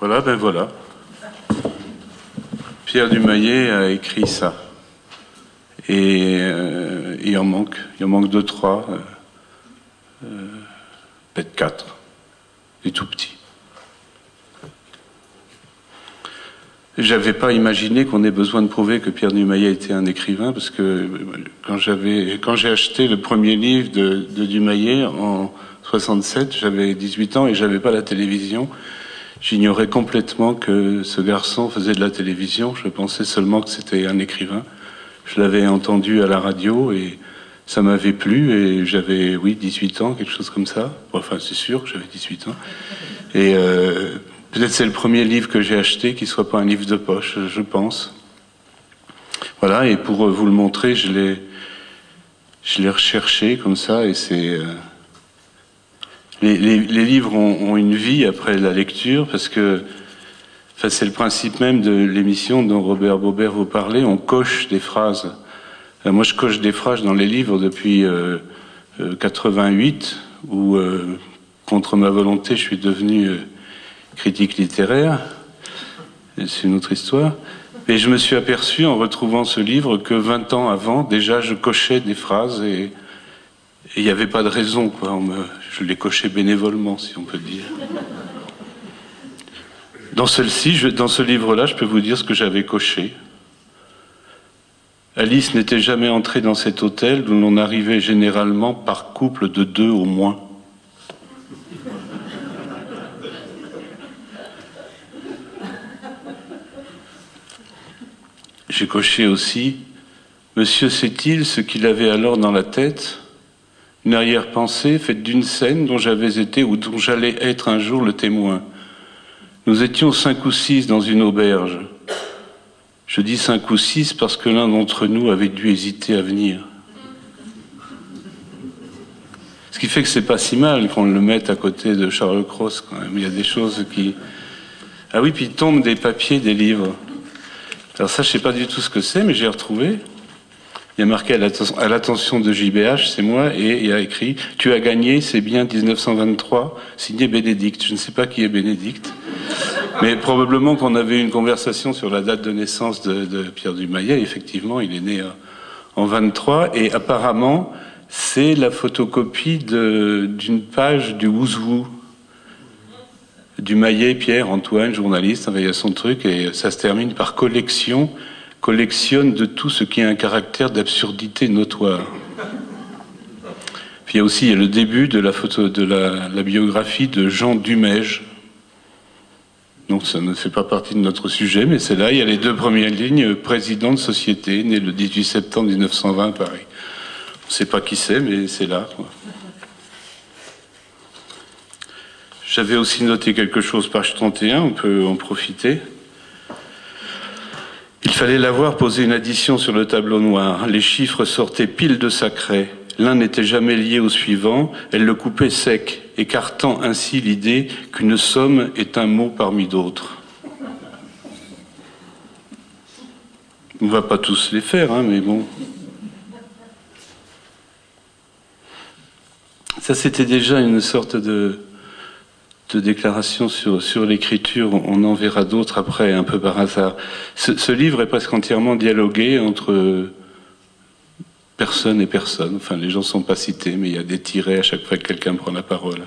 Voilà, ben voilà. Pierre Dumayet a écrit ça. Et il en manque 2, 3, peut-être 4, des tout petits. J'avais pas imaginé qu'on ait besoin de prouver que Pierre Dumayet était un écrivain, parce que quand j'ai acheté le premier livre de Dumayet en 67, j'avais 18 ans et j'avais pas la télévision. J'ignorais complètement que ce garçon faisait de la télévision. Je pensais seulement que c'était un écrivain. Je l'avais entendu à la radio et ça m'avait plu, et j'avais, 18 ans, quelque chose comme ça. Enfin, c'est sûr que j'avais 18 ans. Et peut-être c'est le premier livre que j'ai acheté qui soit pas un livre de poche, je pense. Voilà, et pour vous le montrer, je l'ai recherché comme ça, et c'est... Les livres ont une vie après la lecture, parce que c'est le principe même de l'émission dont Robert Baubert vous parlait. On coche des phrases. Moi, je coche des phrases dans les livres depuis 88, où, contre ma volonté, je suis devenu critique littéraire. C'est une autre histoire. Et je me suis aperçu, en retrouvant ce livre, que 20 ans avant, déjà, je cochais des phrases, et il n'y avait pas de raison, quoi. Je les cochais bénévolement, si on peut dire. Dans ce livre-là, je peux vous dire ce que j'avais coché. Alice n'était jamais entrée dans cet hôtel où l'on arrivait généralement par couple de 2 au moins. J'ai coché aussi « Monsieur sait-il ce qu'il avait alors dans la tête ? Une arrière-pensée faite d'une scène dont j'avais été ou dont j'allais être un jour le témoin. Nous étions 5 ou 6 dans une auberge. Je dis 5 ou 6 parce que l'un d'entre nous avait dû hésiter à venir. » Ce qui fait que c'est pas si mal qu'on le mette à côté de Charles Cros, quand même. Il y a des choses qui... Ah oui, puis il tombe des papiers, des livres. Alors ça, je sais pas du tout ce que c'est, mais j'ai retrouvé. Il y a marqué à l'attention de JBH, c'est moi, et il y a écrit « Tu as gagné, c'est bien 1923, signé Bénédicte ». Je ne sais pas qui est Bénédicte, mais probablement qu'on avait une conversation sur la date de naissance de Pierre Dumayet. Effectivement, il est né en 23, et apparemment, c'est la photocopie d'une page du Ouzou. Dumayet, Pierre, Antoine, journaliste, il y a son truc, et ça se termine par collectionne de tout ce qui a un caractère d'absurdité notoire. Puis il y a aussi le début de la biographie de Jean Dumège. Donc ça ne fait pas partie de notre sujet, mais c'est là, il y a les 2 premières lignes, président de société, né le 18 septembre 1920 à Paris. On ne sait pas qui c'est, mais c'est là, quoi. J'avais aussi noté quelque chose, page 31, on peut en profiter. Il fallait la voir poser une addition sur le tableau noir. Les chiffres sortaient pile de sa craie. L'un n'était jamais lié au suivant. Elle le coupait sec, écartant ainsi l'idée qu'une somme est un mot parmi d'autres. On ne va pas tous les faire, hein, mais bon. Ça, c'était déjà une sorte de déclaration sur l'écriture. On en verra d'autres après, un peu par hasard. Ce livre est presque entièrement dialogué entre personne et personne. Enfin, les gens ne sont pas cités, mais il y a des tirets à chaque fois que quelqu'un prend la parole.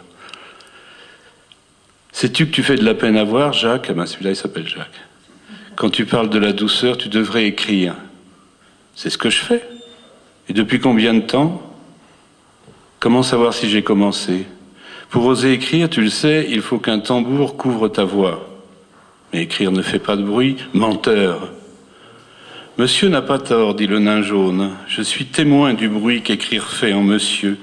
Sais-tu que tu fais de la peine à voir, Jacques? Ah ben, celui-là, il s'appelle Jacques. Quand tu parles de la douceur, tu devrais écrire. C'est ce que je fais. Et depuis combien de temps? Comment savoir si j'ai commencé? Pour oser écrire, tu le sais, il faut qu'un tambour couvre ta voix. Mais écrire ne fait pas de bruit, menteur. Monsieur n'a pas tort, dit le nain jaune. Je suis témoin du bruit qu'écrire fait en monsieur.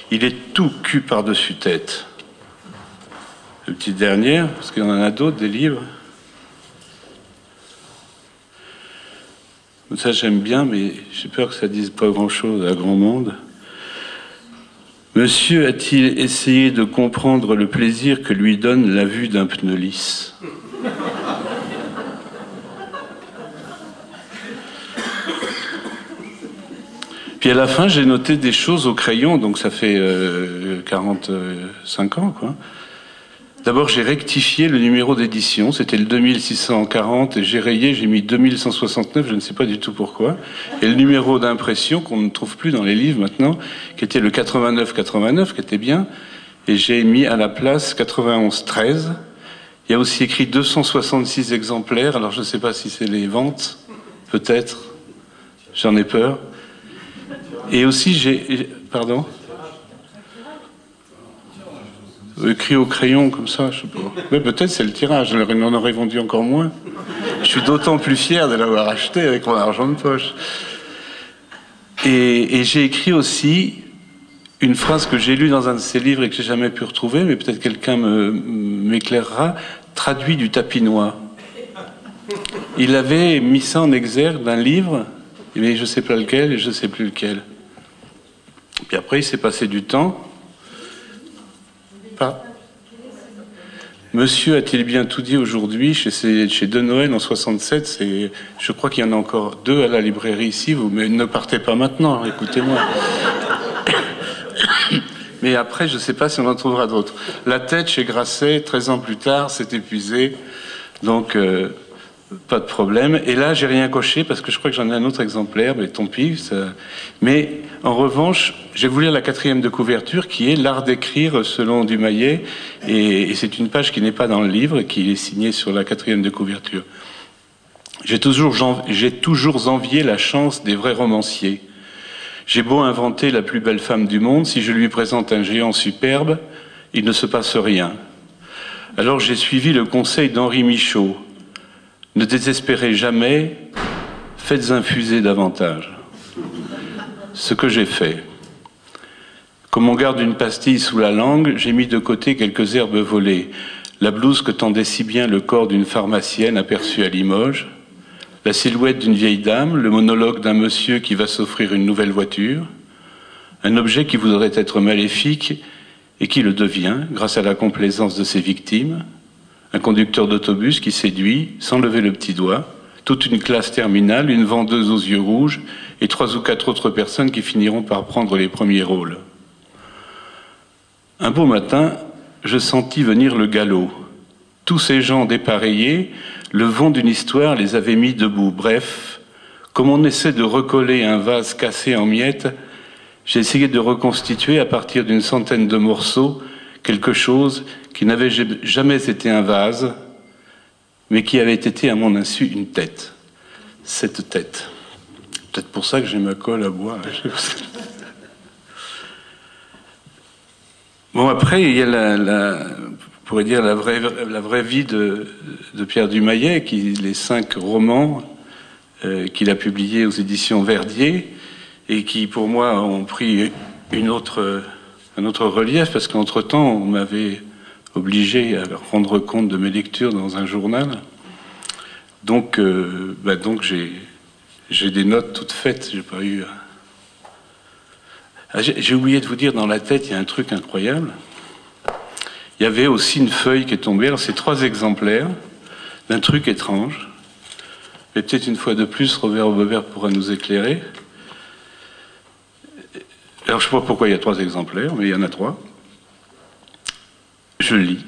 Il est tout cul par-dessus tête. Une petite dernière, parce qu'il y en a d'autres, des livres. Ça, j'aime bien, mais j'ai peur que ça dise pas grand-chose à grand monde. Monsieur a-t-il essayé de comprendre le plaisir que lui donne la vue d'un pneu lisse? Puis à la fin, j'ai noté des choses au crayon, donc ça fait 45 ans, quoi. D'abord, j'ai rectifié le numéro d'édition, c'était le 2640, et j'ai rayé, j'ai mis 2169, je ne sais pas du tout pourquoi. Et le numéro d'impression, qu'on ne trouve plus dans les livres maintenant, qui était le 8989, qui était bien, et j'ai mis à la place 9113. Il y a aussi écrit 266 exemplaires, alors je ne sais pas si c'est les ventes, peut-être, j'en ai peur. Et aussi, Pardon ? Écrit au crayon, comme ça, je sais pas. Mais peut-être c'est le tirage, on en aurait vendu encore moins. Je suis d'autant plus fier de l'avoir acheté avec mon argent de poche. Et j'ai écrit aussi une phrase que j'ai lue dans un de ses livres et que j'ai jamais pu retrouver, mais peut-être quelqu'un m'éclairera, traduit du tapinois. Il avait mis ça en exergue d'un livre, mais je ne sais pas lequel et je ne sais plus lequel. Puis après, il s'est passé du temps. Monsieur a-t-il bien tout dit aujourd'hui chez De Noël en 67, je crois qu'il y en a encore 2 à la librairie ici, mais ne partez pas maintenant, écoutez-moi. Mais après, je ne sais pas si on en trouvera d'autres. La tête chez Grasset, 13 ans plus tard, s'est épuisée, donc pas de problème. Et là, j'ai rien coché parce que je crois que j'en ai un autre exemplaire, mais tant pis. Mais en revanche, j'ai voulu lire la 4e de couverture, qui est l'art d'écrire selon Dumayet, et c'est une page qui n'est pas dans le livre, qui est signée sur la 4e de couverture. J'ai toujours envié la chance des vrais romanciers. J'ai beau inventer la plus belle femme du monde, si je lui présente un géant superbe, il ne se passe rien. Alors j'ai suivi le conseil d'Henri Michaud. Ne désespérez jamais, faites infuser davantage. Ce que j'ai fait. Comme on garde une pastille sous la langue, j'ai mis de côté quelques herbes volées. La blouse que tendait si bien le corps d'une pharmacienne aperçue à Limoges, la silhouette d'une vieille dame, le monologue d'un monsieur qui va s'offrir une nouvelle voiture, un objet qui voudrait être maléfique et qui le devient grâce à la complaisance de ses victimes, un conducteur d'autobus qui séduit sans lever le petit doigt, toute une classe terminale, une vendeuse aux yeux rouges et 3 ou 4 autres personnes qui finiront par prendre les premiers rôles. Un beau matin, je sentis venir le galop. Tous ces gens dépareillés, le vent d'une histoire les avait mis debout. Bref, comme on essaie de recoller un vase cassé en miettes, j'ai essayé de reconstituer à partir d'une centaine de morceaux quelque chose qui n'avait jamais été un vase, mais qui avait été à mon insu une tête. Cette tête. Peut-être pour ça que j'ai ma colle à bois. Bon, après, il y a on pourrait dire la vraie vie de Pierre Dumayet, les 5 romans qu'il a publiés aux éditions Verdier, et qui, pour moi, ont pris un autre relief, parce qu'entre-temps, on m'avait obligé à rendre compte de mes lectures dans un journal. Donc j'ai des notes toutes faites, j'ai pas eu... J'ai oublié de vous dire, dans la tête, il y a un truc incroyable. Il y avait aussi une feuille qui est tombée, alors c'est 3 exemplaires d'un truc étrange. Et peut-être une fois de plus, Robert Aubevert pourra nous éclairer. Alors je ne sais pas pourquoi il y a 3 exemplaires, mais il y en a 3. Je lis.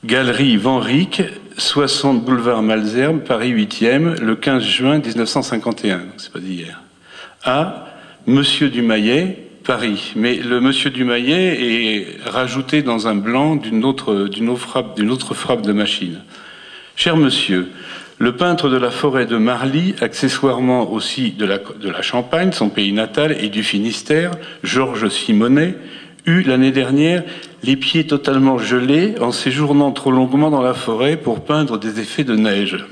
Galerie Van Ryck, 60 boulevard Malesherbes, Paris 8e, le 15 juin 1951. C'est pas d'hier. À Monsieur Dumayet, Paris. Mais le Monsieur Dumayet est rajouté dans un blanc d'une autre frappe de machine. Cher monsieur, le peintre de la forêt de Marly, accessoirement aussi de la Champagne, son pays natal, et du Finistère, Georges Simonnet, eut l'année dernière les pieds totalement gelés en séjournant trop longuement dans la forêt pour peindre des effets de neige.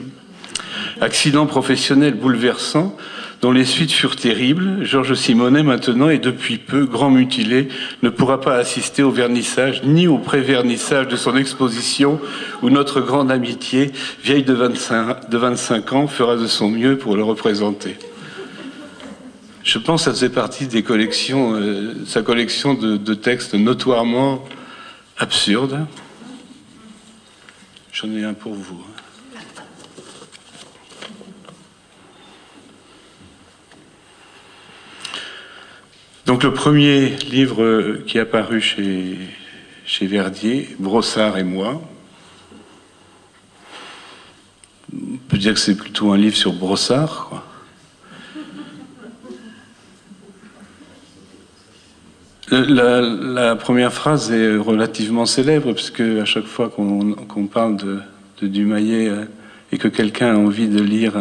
Accident professionnel bouleversant, dont les suites furent terribles. Georges Simonnet, maintenant, et depuis peu grand mutilé, ne pourra pas assister au vernissage ni au pré-vernissage de son exposition, où notre grande amitié, vieille de 25 ans, fera de son mieux pour le représenter. Je pense que ça faisait partie des collections, sa collection de textes notoirement absurdes. J'en ai un pour vous. Donc le premier livre qui est apparu chez Verdier, Brossard et moi, dire que c'est plutôt un livre sur Brossard, quoi. La première phrase est relativement célèbre, puisque à chaque fois qu'on parle de Dumayet et que quelqu'un a envie de lire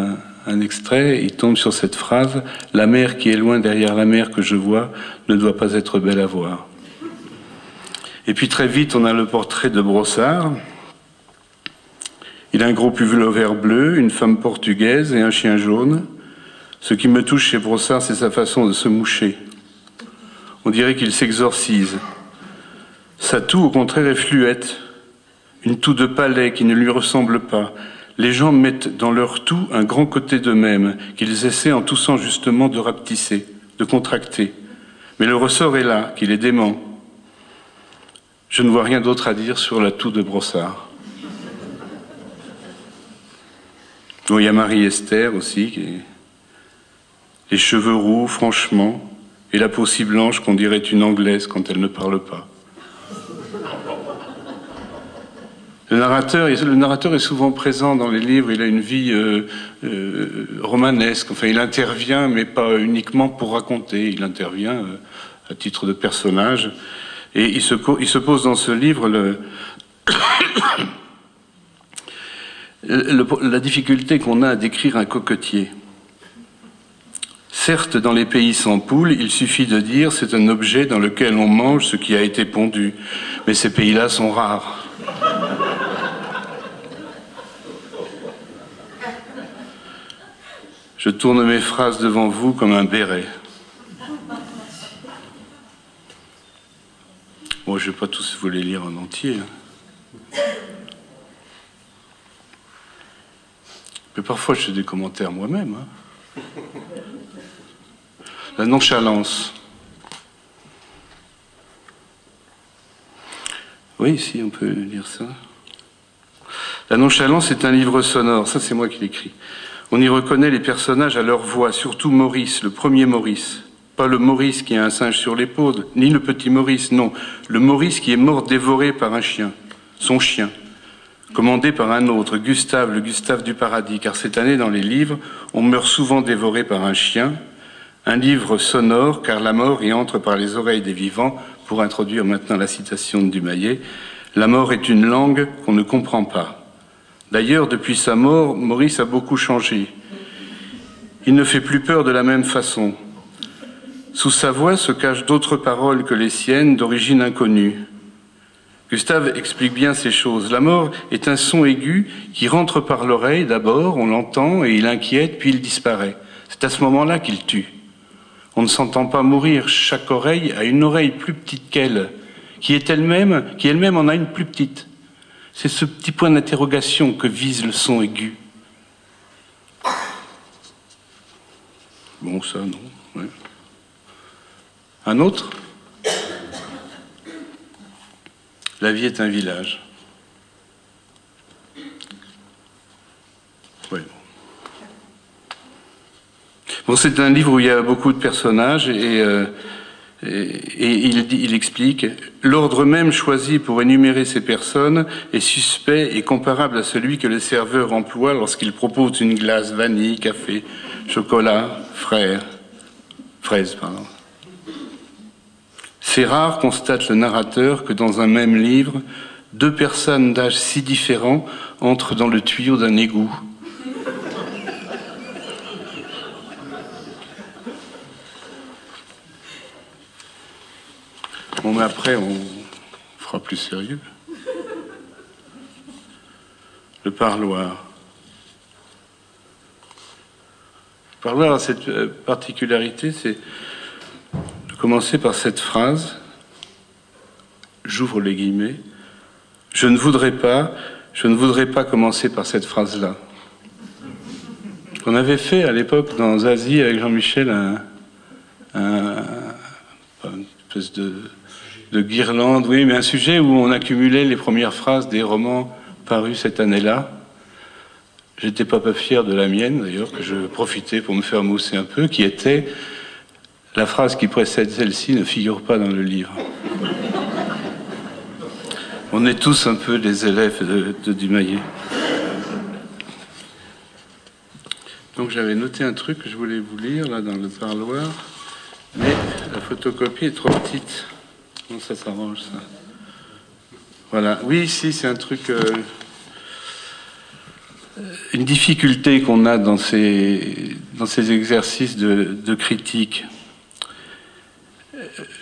un extrait, il tombe sur cette phrase: « La mer qui est loin derrière la mer que je vois ne doit pas être belle à voir. » Et puis très vite, on a le portrait de Brossard. Il a un gros pullover bleu, une femme portugaise et un chien jaune. Ce qui me touche chez Brossard, c'est sa façon de se moucher. On dirait qu'il s'exorcise. Sa toux, au contraire, est fluette. Une toux de palais qui ne lui ressemble pas. Les gens mettent dans leur toux un grand côté d'eux-mêmes, qu'ils essaient en toussant justement de rapetisser, de contracter. Mais le ressort est là, qu'il est dément. Je ne vois rien d'autre à dire sur la toux de Brossard. Bon, il y a Marie-Esther aussi, les cheveux roux, franchement, et la peau si blanche qu'on dirait une Anglaise quand elle ne parle pas. Le narrateur est souvent présent dans les livres, il a une vie romanesque, enfin il intervient, mais pas uniquement pour raconter, il intervient à titre de personnage. Et il se pose dans ce livre la difficulté qu'on a à décrire un cocotier. Certes, dans les pays sans poules, il suffit de dire c'est un objet dans lequel on mange ce qui a été pondu. Mais ces pays-là sont rares. Je tourne mes phrases devant vous comme un béret. Bon, je ne vais pas tous vous les lire en entier. Mais parfois, je fais des commentaires moi-même. La nonchalance. Oui, si, on peut lire ça. La nonchalance est un livre sonore. Ça, c'est moi qui l'écris. On y reconnaît les personnages à leur voix, surtout Maurice, le premier Maurice. Pas le Maurice qui a un singe sur l'épaule, ni le petit Maurice, non. Le Maurice qui est mort dévoré par un chien, son chien, commandé par un autre, Gustave, le Gustave du paradis. Car cette année, dans les livres, on meurt souvent dévoré par un chien. Un livre sonore, car la mort y entre par les oreilles des vivants. Pour introduire maintenant la citation de Dumayet, la mort est une langue qu'on ne comprend pas. D'ailleurs, depuis sa mort, Maurice a beaucoup changé. Il ne fait plus peur de la même façon. Sous sa voix se cachent d'autres paroles que les siennes, d'origine inconnue. Gustave explique bien ces choses. La mort est un son aigu qui rentre par l'oreille d'abord, on l'entend et il inquiète, puis il disparaît. C'est à ce moment-là qu'il tue. On ne s'entend pas mourir. Chaque oreille a une oreille plus petite qu'elle, qui elle-même en a une plus petite. C'est ce petit point d'interrogation que vise le son aigu. Bon, ça, non. Ouais. Un autre ? La vie est un village. Ouais. Bon, c'est un livre où il y a beaucoup de personnages et il explique « L'ordre même choisi pour énumérer ces personnes est suspect et comparable à celui que le serveur emploie lorsqu'il propose une glace, vanille, café, chocolat, fraise. C'est rare, constate le narrateur, que dans un même livre, deux personnes d'âge si différents entrent dans le tuyau d'un égout. » Bon, mais après, on fera plus sérieux. Le parloir. Le parloir a cette particularité, c'est de commencer par cette phrase, j'ouvre les guillemets, je ne voudrais pas commencer par cette phrase-là. On avait fait à l'époque dans Zazie avec Jean-Michel une espèce de guirlande, oui, mais un sujet où on accumulait les premières phrases des romans parus cette année-là. J'étais pas fier de la mienne, d'ailleurs, que je profitais pour me faire mousser un peu, qui était « La phrase qui précède celle-ci ne figure pas dans le livre ». On est tous un peu des élèves de Dumayet. Donc j'avais noté un truc que je voulais vous lire là dans le parloir, mais la photocopie est trop petite. Comment ça s'arrange ça? Voilà. Oui, ici c'est un truc, une difficulté qu'on a dans ces exercices de critique.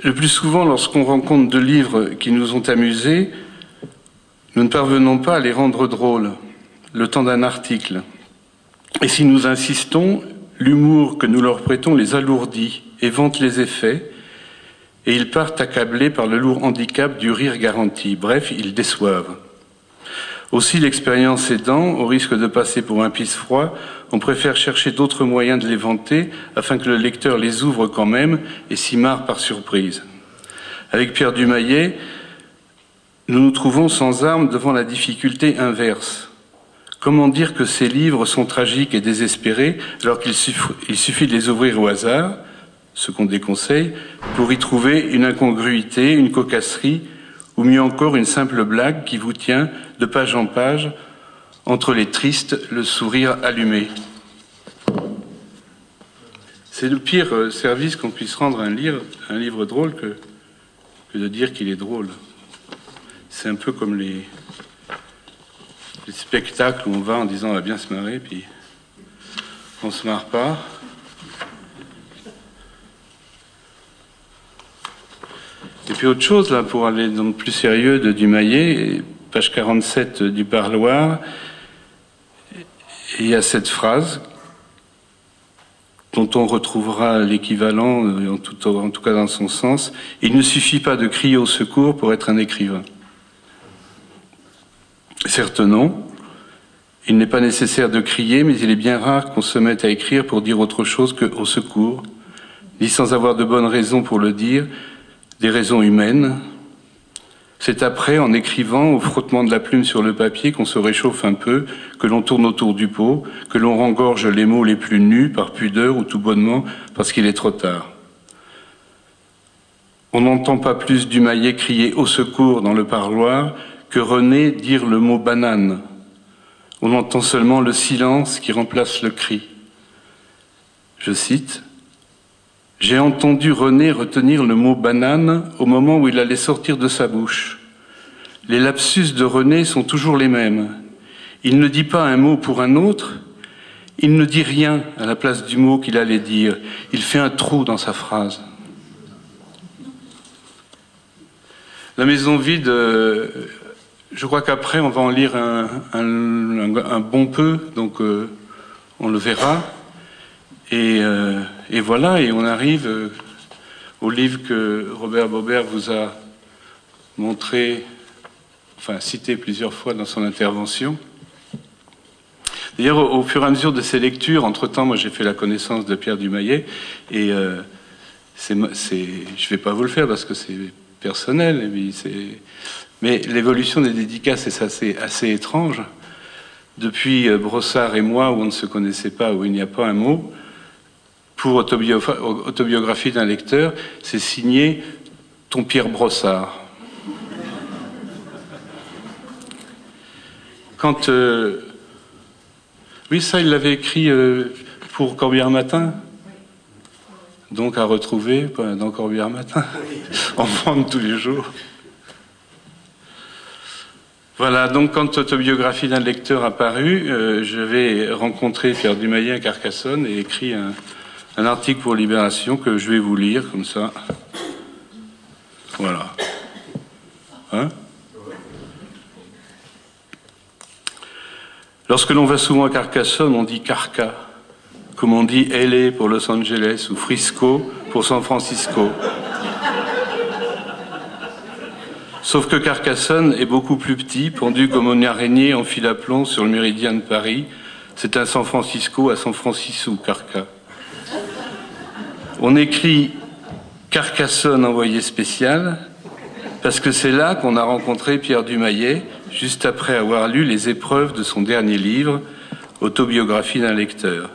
Le plus souvent, lorsqu'on rencontre deux livres qui nous ont amusés, nous ne parvenons pas à les rendre drôles, le temps d'un article. Et si nous insistons, l'humour que nous leur prêtons les alourdit, évente les effets, et ils partent accablés par le lourd handicap du rire garanti. Bref, ils déçoivent. Aussi, l'expérience aidant, au risque de passer pour un pisse-froid, on préfère chercher d'autres moyens de les vanter afin que le lecteur les ouvre quand même et s'y marre par surprise. Avec Pierre Dumaillet, nous nous trouvons sans armes devant la difficulté inverse. Comment dire que ces livres sont tragiques et désespérés alors qu'il suffit de les ouvrir au hasard, ce qu'on déconseille, pour y trouver une incongruité, une cocasserie, ou mieux encore une simple blague qui vous tient de page en page, entre les tristes, le sourire allumé. C'est le pire service qu'on puisse rendre à un livre drôle que de dire qu'il est drôle. C'est un peu comme les spectacles où on va en disant on va bien se marrer, puis on se marre pas. Et puis autre chose, là, pour aller dans le plus sérieux de Dumaillet, page 47 du parloir, il y a cette phrase dont on retrouvera l'équivalent, en tout cas dans son sens. Il ne suffit pas de crier au secours pour être un écrivain. Certes non, il n'est pas nécessaire de crier, mais il est bien rare qu'on se mette à écrire pour dire autre chose que au secours, ni sans avoir de bonnes raisons pour le dire, des raisons humaines. C'est après, en écrivant, au frottement de la plume sur le papier, qu'on se réchauffe un peu, que l'on tourne autour du pot, que l'on rengorge les mots les plus nus, par pudeur ou tout bonnement, parce qu'il est trop tard. On n'entend pas plus Dumaillet crier au secours dans le parloir que René dire le mot banane. On entend seulement le silence qui remplace le cri. Je cite: « J'ai entendu René retenir le mot banane au moment où il allait sortir de sa bouche. Les lapsus de René sont toujours les mêmes. Il ne dit pas un mot pour un autre, il ne dit rien à la place du mot qu'il allait dire. Il fait un trou dans sa phrase. » La maison vide, je crois qu'après on va en lire un bon peu, donc on le verra. Et voilà, et on arrive au livre que Robert Baubert vous a montré, enfin cité plusieurs fois dans son intervention. D'ailleurs, au fur et à mesure de ces lectures, entre-temps, moi j'ai fait la connaissance de Pierre Dumaillet, et je ne vais pas vous le faire parce que c'est personnel, mais l'évolution des dédicaces est assez étrange. Depuis Brossard et moi, où on ne se connaissait pas, où il n'y a pas un mot, pour autobiographie d'un lecteur, c'est signé ton Pierre Brossard. Quand oui, ça, il l'avait écrit pour Corbière Matin, donc à retrouver dans Corbière Matin, en vente tous les jours. Voilà, donc quand Autobiographie d'un lecteur a paru, j'avais rencontré Pierre Dumaillet à Carcassonne et écrit un article pour Libération que je vais vous lire, comme ça. Voilà. Hein? Lorsque l'on va souvent à Carcassonne, on dit Carca, comme on dit LA pour Los Angeles ou Frisco pour San Francisco. Sauf que Carcassonne est beaucoup plus petit, pendu comme une araignée en fil à plomb sur le méridien de Paris. C'est un San Francisco à San Francisco, Carca. On écrit Carcassonne envoyé spécial parce que c'est là qu'on a rencontré Pierre Dumaillet, juste après avoir lu les épreuves de son dernier livre, Autobiographie d'un lecteur.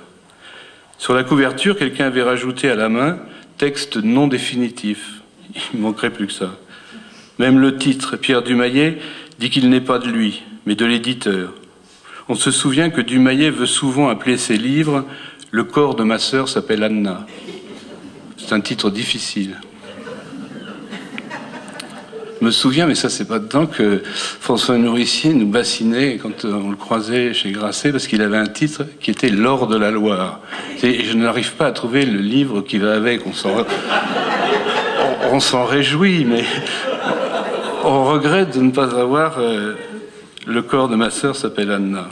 Sur la couverture, quelqu'un avait rajouté à la main « texte non définitif ». Il ne manquerait plus que ça. Même le titre, Pierre Dumaillet, dit qu'il n'est pas de lui, mais de l'éditeur. On se souvient que Dumayet veut souvent appeler ses livres « Le corps de ma sœur s'appelle Anna ». C'est un titre difficile. Je me souviens, mais ça c'est pas dedans, que François Nourricier nous bassinait quand on le croisait chez Grasset parce qu'il avait un titre qui était L'or de la Loire. Et je n'arrive pas à trouver le livre qui va avec. On s'en réjouit, mais on regrette de ne pas avoir Le corps de ma sœur s'appelle Anna.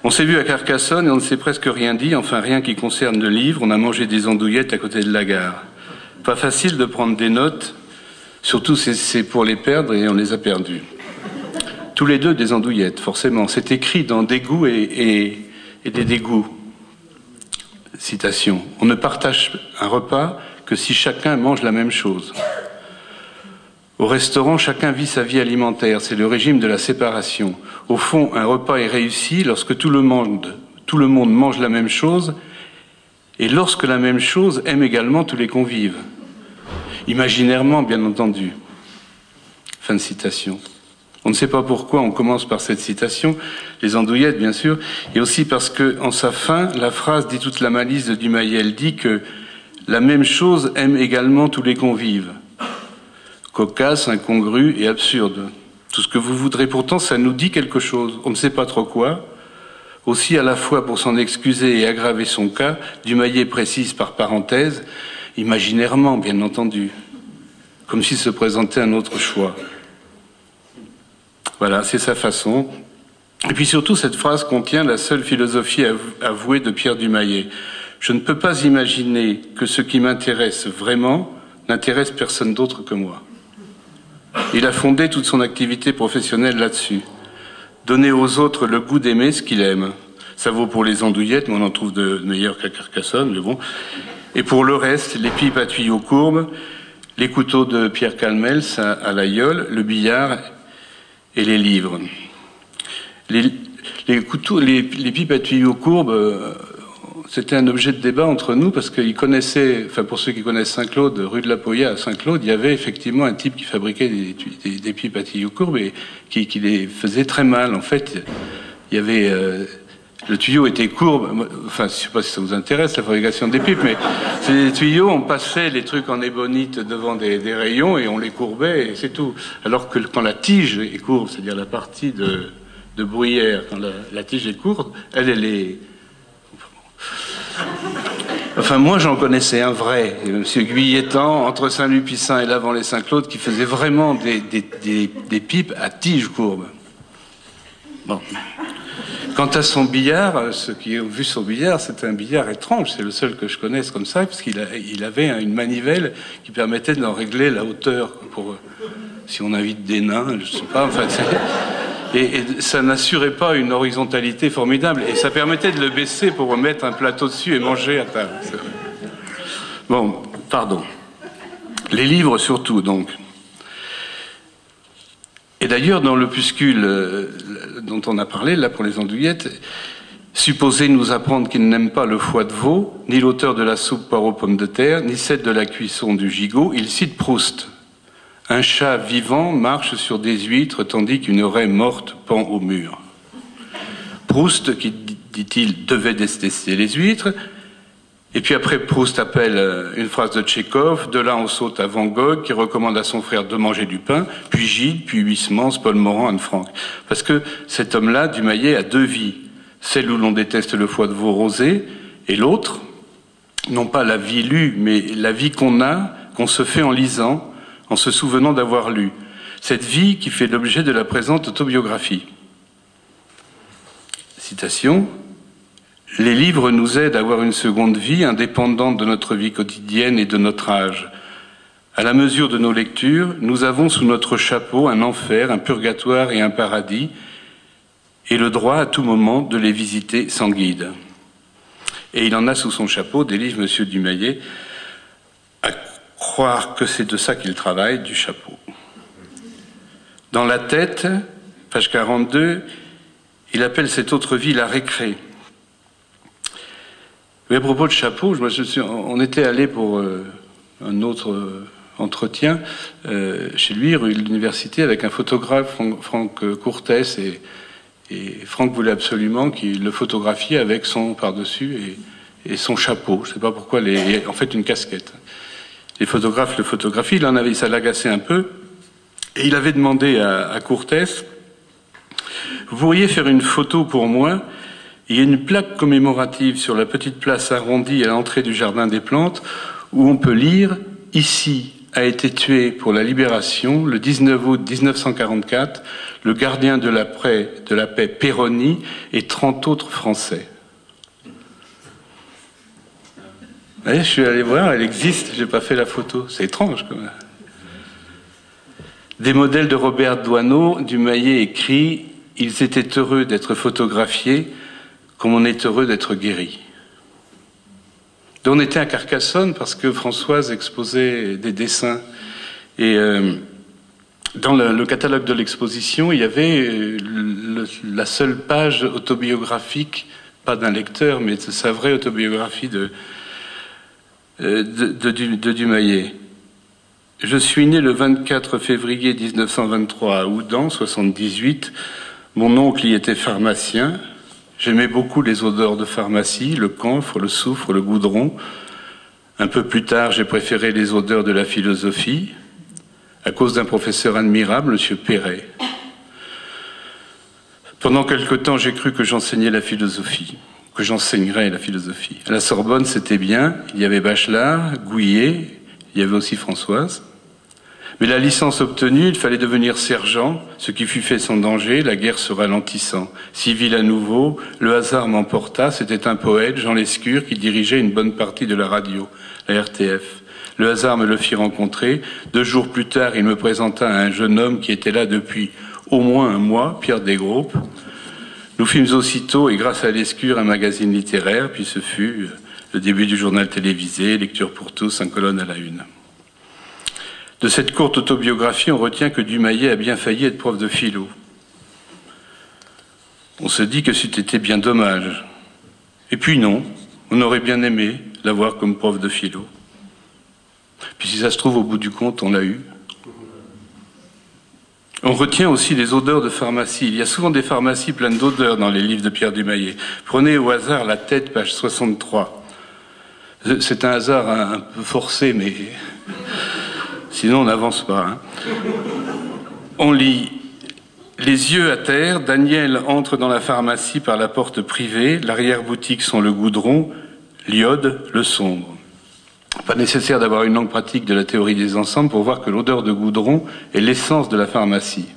On s'est vu à Carcassonne et on ne s'est presque rien dit, enfin rien qui concerne le livre. On a mangé des andouillettes à côté de la gare. Pas facile de prendre des notes, surtout c'est pour les perdre et on les a perdues. Tous les deux des andouillettes, forcément. C'est écrit dans Dégoût et des dégoûts. Citation. On ne partage un repas que si chacun mange la même chose. Au restaurant, chacun vit sa vie alimentaire. C'est le régime de la séparation. Au fond, un repas est réussi lorsque tout le monde mange la même chose et lorsque la même chose aime également tous les convives. Imaginairement, bien entendu. Fin de citation. On ne sait pas pourquoi on commence par cette citation, les andouillettes bien sûr, et aussi parce que, en sa fin, la phrase dit toute la malice de Dumayet. Elle dit que la même chose aime également tous les convives. Cocasse, incongru et absurde. Tout ce que vous voudrez, pourtant ça nous dit quelque chose. On ne sait pas trop quoi. Aussi, à la fois pour s'en excuser et aggraver son cas, Dumayet précise par parenthèse, imaginairement bien entendu, comme s'il se présentait un autre choix. Voilà, c'est sa façon. Et puis surtout, cette phrase contient la seule philosophie avouée de Pierre Dumayet. Je ne peux pas imaginer que ce qui m'intéresse vraiment n'intéresse personne d'autre que moi. Il a fondé toute son activité professionnelle là-dessus. Donner aux autres le goût d'aimer ce qu'il aime. Ça vaut pour les andouillettes, mais on en trouve de meilleurs qu'à Carcassonne, mais bon. Et pour le reste, les pipes à tuyaux courbes, les couteaux de Pierre Calmels à l'aïeul, le billard et les livres. Les pipes à tuyaux courbes, c'était un objet de débat entre nous parce qu'ils connaissaient, enfin pour ceux qui connaissent Saint-Claude, rue de la Poya à Saint-Claude, il y avait effectivement un type qui fabriquait des pipes à tuyaux courbes et qui les faisait très mal. En fait, il y avait le tuyau était courbe. Enfin, je sais pas si ça vous intéresse la fabrication des pipes, mais c'est des tuyaux. On passait les trucs en ébonite devant des rayons et on les courbait et c'est tout. Alors que quand la tige est courbe, c'est-à-dire la partie de bruyère, quand la tige est courbe, elle est Enfin, moi, j'en connaissais un vrai, M. Guilletan, entre Saint-Lupicin et l'Avant-les-Saint-Claude, qui faisait vraiment des pipes à tige courbe. Bon. Quant à son billard, ceux qui ont vu son billard, c'est un billard étrange. C'est le seul que je connaisse comme ça, parce qu'il avait une manivelle qui permettait d'en régler la hauteur pour si on invite des nains, je sais pas. Enfin, et ça n'assurait pas une horizontalité formidable. Et ça permettait de le baisser pour remettre un plateau dessus et manger à table. Bon, pardon. Les livres surtout, donc. Et d'ailleurs, dans l'opuscule dont on a parlé, là pour les andouillettes, supposé nous apprendre qu'il n'aime pas le foie de veau, ni l'auteur de la soupe poire aux pommes de terre, ni celle de la cuisson du gigot, il cite Proust. Un chat vivant marche sur des huîtres tandis qu'une raie morte pend au mur. Proust, qui, dit-il, devait détester les huîtres. Et puis après, Proust appelle une phrase de Tchekhov. De là, on saute à Van Gogh, qui recommande à son frère de manger du pain, puis Gide, puis Huysmans, Paul Morand, Anne Frank. Parce que cet homme-là, Dumayet, a deux vies. Celle où l'on déteste le foie de veau rosé, et l'autre, non pas la vie lue, mais la vie qu'on se fait en lisant, en se souvenant d'avoir lu. Cette vie qui fait l'objet de la présente autobiographie. Citation. « Les livres nous aident à avoir une seconde vie indépendante de notre vie quotidienne et de notre âge. À la mesure de nos lectures, nous avons sous notre chapeau un enfer, un purgatoire et un paradis, et le droit à tout moment de les visiter sans guide. » Et il en a sous son chapeau des livres, M. Dumayet, à croire que c'est de ça qu'il travaille, du chapeau. Dans la tête, page 42, il appelle cette autre vie la récré. Mais à propos de chapeau, on était allé pour un autre entretien chez lui, rue de l'Université, avec un photographe, Franck Courtès, et Franck voulait absolument qu'il le photographie avec son par-dessus et son chapeau. Je ne sais pas pourquoi, en fait une casquette. Les photographes le photographient, ça l'agaçait un peu, et il avait demandé à Courtès: vous pourriez faire une photo pour moi? Il y a une plaque commémorative sur la petite place arrondie à l'entrée du Jardin des Plantes où on peut lire « Ici a été tué pour la libération, le 19 août 1944, le gardien de la paix Péroni et 30 autres Français. » Je suis allé voir, elle existe, j'ai pas fait la photo. C'est étrange quand même. Des modèles de Robert Doisneau, Dumayet écrit « Ils étaient heureux d'être photographiés comme on est heureux d'être guéri. » On était à Carcassonne parce que Françoise exposait des dessins. Et dans le catalogue de l'exposition, il y avait la seule page autobiographique, pas d'un lecteur, mais de sa vraie autobiographie de Dumayet. Je suis né le 24 février 1923 à Houdan, 78. Mon oncle y était pharmacien. J'aimais beaucoup les odeurs de pharmacie, le camphre, le soufre, le goudron. Un peu plus tard, j'ai préféré les odeurs de la philosophie, à cause d'un professeur admirable, M. Perret. Pendant quelque temps, j'ai cru que j'enseignais la philosophie, que j'enseignerais la philosophie. À la Sorbonne, c'était bien. Il y avait Bachelard, Gouillet, il y avait aussi Françoise. Mais la licence obtenue, il fallait devenir sergent, ce qui fut fait sans danger, la guerre se ralentissant. Civil à nouveau, le hasard m'emporta, c'était un poète, Jean Lescure, qui dirigeait une bonne partie de la radio, la RTF. Le hasard me le fit rencontrer. 2 jours plus tard, il me présenta à un jeune homme qui était là depuis au moins un mois, Pierre Desgroupes. Nous fîmes aussitôt, et grâce à Lescure, un magazine littéraire, puis ce fut le début du journal télévisé, Lecture pour tous, 5 colonnes à la une. De cette courte autobiographie, on retient que Dumayet a bien failli être prof de philo. On se dit que c'eût été bien dommage. Et puis non, on aurait bien aimé l'avoir comme prof de philo. Puis si ça se trouve, au bout du compte, on l'a eu. On retient aussi les odeurs de pharmacie. Il y a souvent des pharmacies pleines d'odeurs dans les livres de Pierre Dumayet. Prenez au hasard La Tête, page 63. C'est un hasard un peu forcé, mais sinon on n'avance pas. Hein. On lit « Les yeux à terre, Daniel entre dans la pharmacie par la porte privée, l'arrière-boutique sont le goudron, l'iode, le sombre. » Pas nécessaire d'avoir une langue pratique de la théorie des ensembles pour voir que l'odeur de goudron est l'essence de la pharmacie.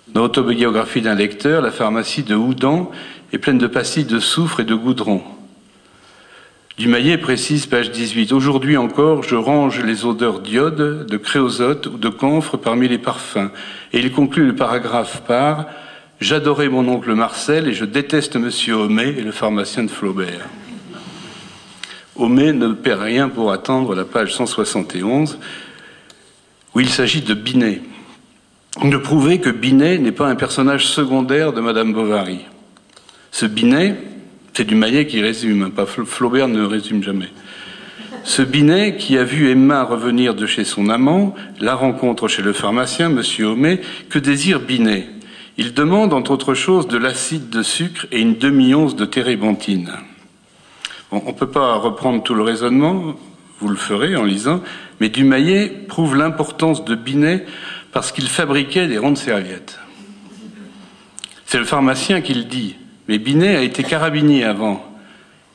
Dans l'autobiographie d'un lecteur, la pharmacie de Houdan est pleine de pastilles de soufre et de goudron. Dumayet précise, page 18, « Aujourd'hui encore, je range les odeurs d'iode, de créosote ou de camphre parmi les parfums. » Et il conclut le paragraphe par « J'adorais mon oncle Marcel et je déteste Monsieur Homais et le pharmacien de Flaubert. » Homais ne perd rien pour attendre la page 171, où il s'agit de Binet. De prouver que Binet n'est pas un personnage secondaire de Madame Bovary. Ce Binet, c'est Dumayet qui résume, pas Flaubert ne résume jamais. Ce Binet qui a vu Emma revenir de chez son amant, la rencontre chez le pharmacien, Monsieur Homais, que désire Binet? Il demande, entre autres choses, de l'acide de sucre et une demi-once de térébenthine. Bon, on ne peut pas reprendre tout le raisonnement, vous le ferez en lisant, mais Dumayet prouve l'importance de Binet parce qu'il fabriquait des rondes serviettes. C'est le pharmacien qui le dit, mais Binet a été carabinier avant,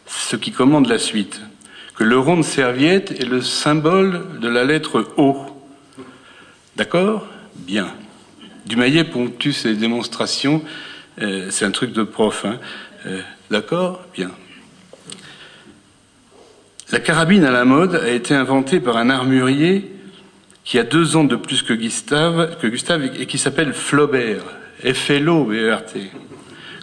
ce qui commande la suite, que le rond de serviette est le symbole de la lettre O. D'accord? Bien. Dumayet ponctue ses démonstrations, c'est un truc de prof, hein. D'accord? Bien. La carabine à la mode a été inventée par un armurier qui a 2 ans de plus que Gustave et qui s'appelle Flaubert, F-L-O-B-E-R-T,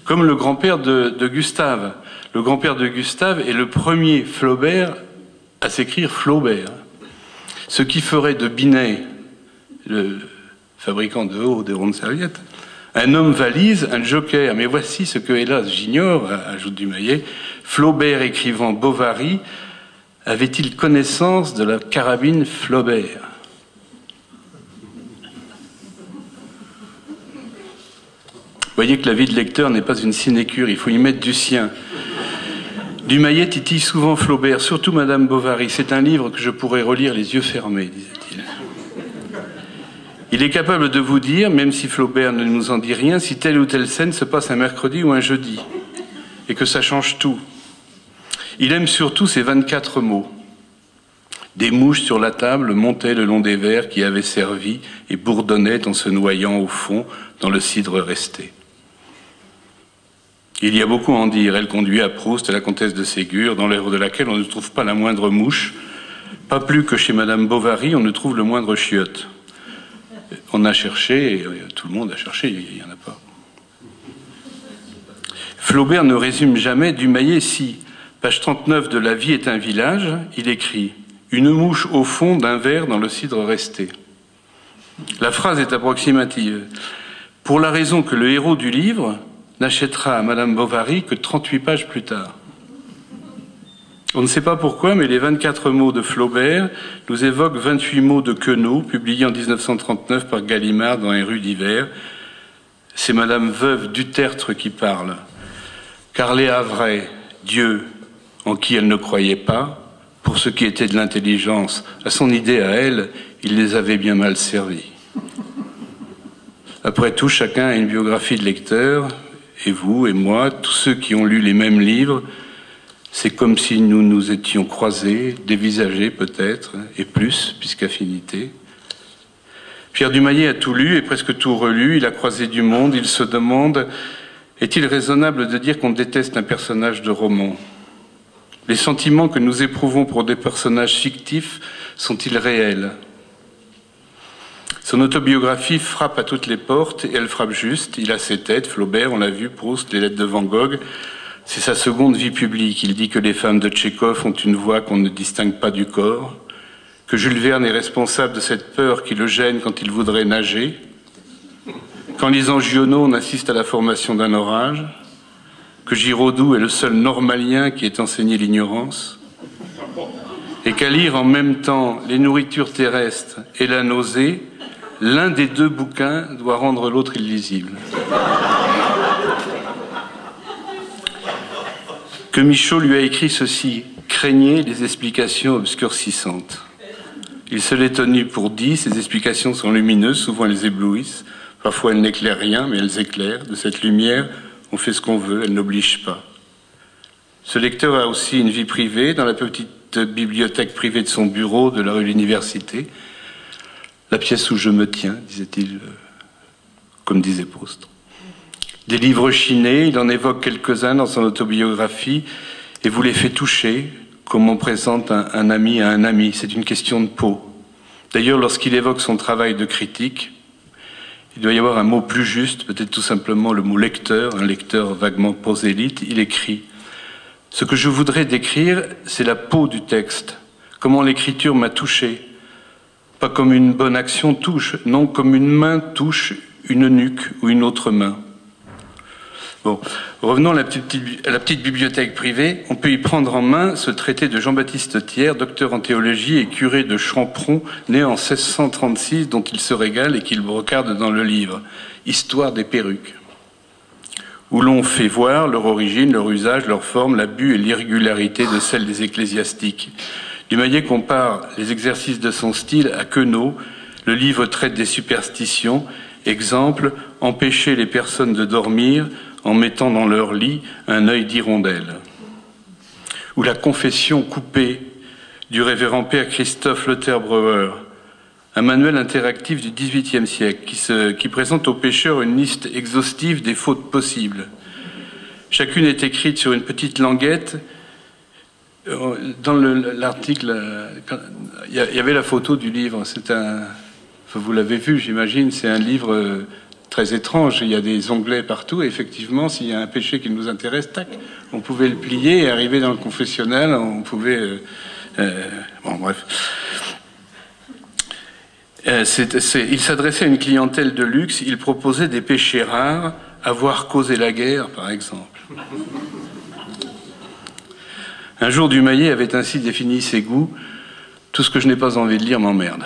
comme le grand-père de Gustave. Le grand-père de Gustave est le premier Flaubert à s'écrire Flaubert, ce qui ferait de Binet, le fabricant de haut des rondes serviettes, un homme valise, un joker. Mais voici ce que, hélas, j'ignore, ajoute Dumayet, Flaubert écrivant Bovary avait-il connaissance de la carabine Flaubert? Vous voyez que la vie de lecteur n'est pas une sinécure, il faut y mettre du sien. Dumayet titille souvent Flaubert, surtout Madame Bovary. C'est un livre que je pourrais relire les yeux fermés, disait-il. Il est capable de vous dire, même si Flaubert ne nous en dit rien, si telle ou telle scène se passe un mercredi ou un jeudi, et que ça change tout. Il aime surtout ces 24 mots. Des mouches sur la table montaient le long des verres qui avaient servi et bourdonnaient en se noyant au fond dans le cidre resté. Il y a beaucoup à en dire. Elle conduit à Proust, à la comtesse de Ségur, dans l'œuvre de laquelle on ne trouve pas la moindre mouche. Pas plus que chez Madame Bovary, on ne trouve le moindre chiotte. On a cherché, tout le monde a cherché, il n'y en a pas. Flaubert ne résume jamais Dumayet si, page 39 de La vie est un village, il écrit « Une mouche au fond d'un verre dans le cidre resté ». La phrase est approximative, pour la raison que le héros du livre n'achètera à Madame Bovary que 38 pages plus tard. On ne sait pas pourquoi, mais les 24 mots de Flaubert nous évoquent 28 mots de Queneau, publiés en 1939 par Gallimard dans Les Rues d'hiver. C'est Madame Veuve Dutertre qui parle. Car les Havrais, Dieu, en qui elle ne croyait pas, pour ce qui était de l'intelligence, à son idée à elle, il les avait bien mal servis. Après tout, chacun a une biographie de lecteur, et vous et moi, tous ceux qui ont lu les mêmes livres, c'est comme si nous nous étions croisés, dévisagés peut-être, et plus, puisqu'affinité. Pierre Dumayet a tout lu et presque tout relu, il a croisé du monde, il se demande, est-il raisonnable de dire qu'on déteste un personnage de roman? Les sentiments que nous éprouvons pour des personnages fictifs sont-ils réels? Son autobiographie frappe à toutes les portes et elle frappe juste. Il a ses têtes, Flaubert, on l'a vu, Proust, les lettres de Van Gogh. C'est sa seconde vie publique. Il dit que les femmes de Tchekhov ont une voix qu'on ne distingue pas du corps, que Jules Verne est responsable de cette peur qui le gêne quand il voudrait nager, qu'en lisant Giono, on assiste à la formation d'un orage, que Giraudoux est le seul normalien qui ait enseigné l'ignorance, et qu'à lire en même temps les nourritures terrestres et la nausée, l'un des deux bouquins doit rendre l'autre illisible. Que Michaud lui a écrit ceci: craignez les explications obscurcissantes. Il se l'est tenu pour dit, ces explications sont lumineuses, souvent elles éblouissent, parfois elles n'éclairent rien, mais elles éclairent. De cette lumière, on fait ce qu'on veut, elle n'oblige pas. Ce lecteur a aussi une vie privée dans la petite bibliothèque privée de son bureau de la rue de l'Université. La pièce où je me tiens, disait-il, comme disait Proust. Des livres chinés, il en évoque quelques-uns dans son autobiographie et vous les fait toucher, comme on présente un ami à un ami. C'est une question de peau. D'ailleurs, lorsqu'il évoque son travail de critique, il doit y avoir un mot plus juste, peut-être tout simplement le mot lecteur, un lecteur vaguement prosélyte. Il écrit « Ce que je voudrais décrire, c'est la peau du texte, comment l'écriture m'a touché. Pas comme une bonne action touche, non comme une main touche une nuque ou une autre main. » Bon, revenons à la petite bibliothèque privée. On peut y prendre en main ce traité de Jean-Baptiste Thiers, docteur en théologie et curé de Champron, né en 1636, dont il se régale et qu'il brocarde dans le livre « Histoire des perruques », où l'on fait voir leur origine, leur usage, leur forme, l'abus et l'irrégularité de celle des ecclésiastiques. Dumayet compare les exercices de son style à Queneau. Le livre traite des superstitions. Exemple, empêcher les personnes de dormir en mettant dans leur lit un œil d'hirondelle. Ou la confession coupée du révérend père Christophe Luther-Brouwer, un manuel interactif du XVIIIe siècle qui présente aux pécheurs une liste exhaustive des fautes possibles. Chacune est écrite sur une petite languette. Dans l'article, il y avait la photo du livre. Vous l'avez vu, j'imagine, c'est un livre très étrange. Il y a des onglets partout. Et effectivement, s'il y a un péché qui nous intéresse, tac, on pouvait le plier et arriver dans le confessionnal. On pouvait... bon, bref. Il s'adressait à une clientèle de luxe. Il proposait des péchés rares, avoir causé la guerre, par exemple. Un jour, Dumayet avait ainsi défini ses goûts: tout ce que je n'ai pas envie de lire m'emmerde.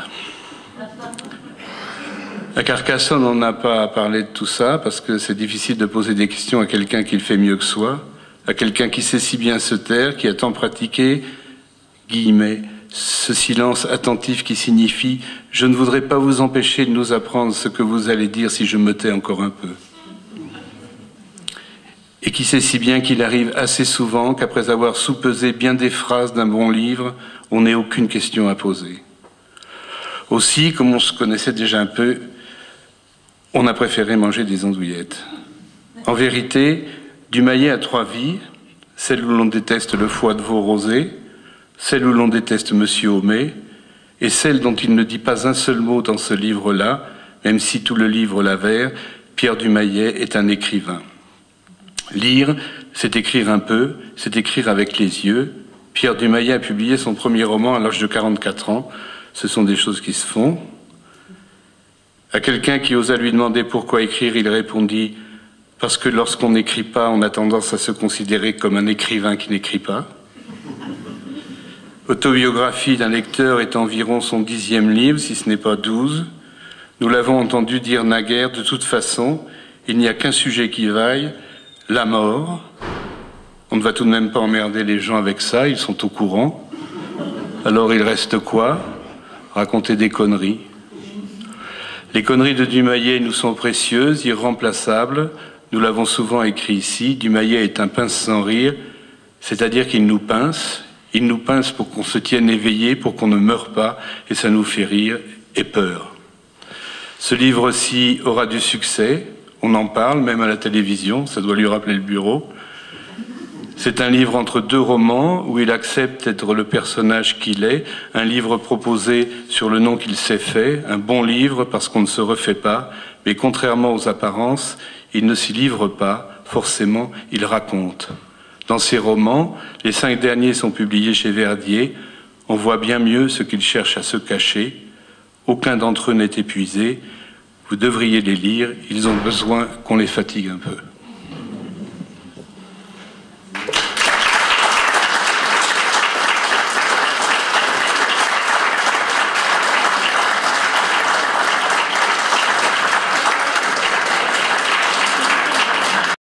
À Carcassonne, on n'a pas parlé de tout ça parce que c'est difficile de poser des questions à quelqu'un qui le fait mieux que soi, à quelqu'un qui sait si bien se taire, qui a tant pratiqué, guillemets, ce silence attentif qui signifie « je ne voudrais pas vous empêcher de nous apprendre ce que vous allez dire si je me tais encore un peu ». Et qui sait si bien qu'il arrive assez souvent qu'après avoir soupesé bien des phrases d'un bon livre, on n'ait aucune question à poser. Aussi, comme on se connaissait déjà un peu, on a préféré manger des andouillettes. En vérité, Dumayet a 3 vies, celle où l'on déteste le foie de veau rosé, celle où l'on déteste Monsieur Homais, et celle dont il ne dit pas un seul mot dans ce livre-là, même si tout le livre l'avère, Pierre Dumayet est un écrivain. Lire, c'est écrire un peu, c'est écrire avec les yeux. Pierre Dumayet a publié son premier roman à l'âge de 44 ans. Ce sont des choses qui se font. À quelqu'un qui osa lui demander pourquoi écrire, il répondit « Parce que lorsqu'on n'écrit pas, on a tendance à se considérer comme un écrivain qui n'écrit pas ». Autobiographie d'un lecteur est environ son 10e livre, si ce n'est pas 12. Nous l'avons entendu dire naguère, de toute façon, il n'y a qu'un sujet qui vaille, la mort. On ne va tout de même pas emmerder les gens avec ça, ils sont au courant. Alors il reste quoi? Raconter des conneries. Les conneries de Dumayet nous sont précieuses, irremplaçables. Nous l'avons souvent écrit ici. Dumayet est un pince sans rire, c'est-à-dire qu'il nous pince. Il nous pince pour qu'on se tienne éveillé, pour qu'on ne meure pas, et ça nous fait rire et peur. Ce livre-ci aura du succès. On en parle, même à la télévision, ça doit lui rappeler le bureau. C'est un livre entre 2 romans où il accepte d'être le personnage qu'il est, un livre proposé sur le nom qu'il s'est fait, un bon livre parce qu'on ne se refait pas, mais contrairement aux apparences, il ne s'y livre pas, forcément, il raconte. Dans ses romans, les 5 derniers sont publiés chez Verdier, on voit bien mieux ce qu'il cherche à se cacher, aucun d'entre eux n'est épuisé, vous devriez les lire, ils ont besoin qu'on les fatigue un peu.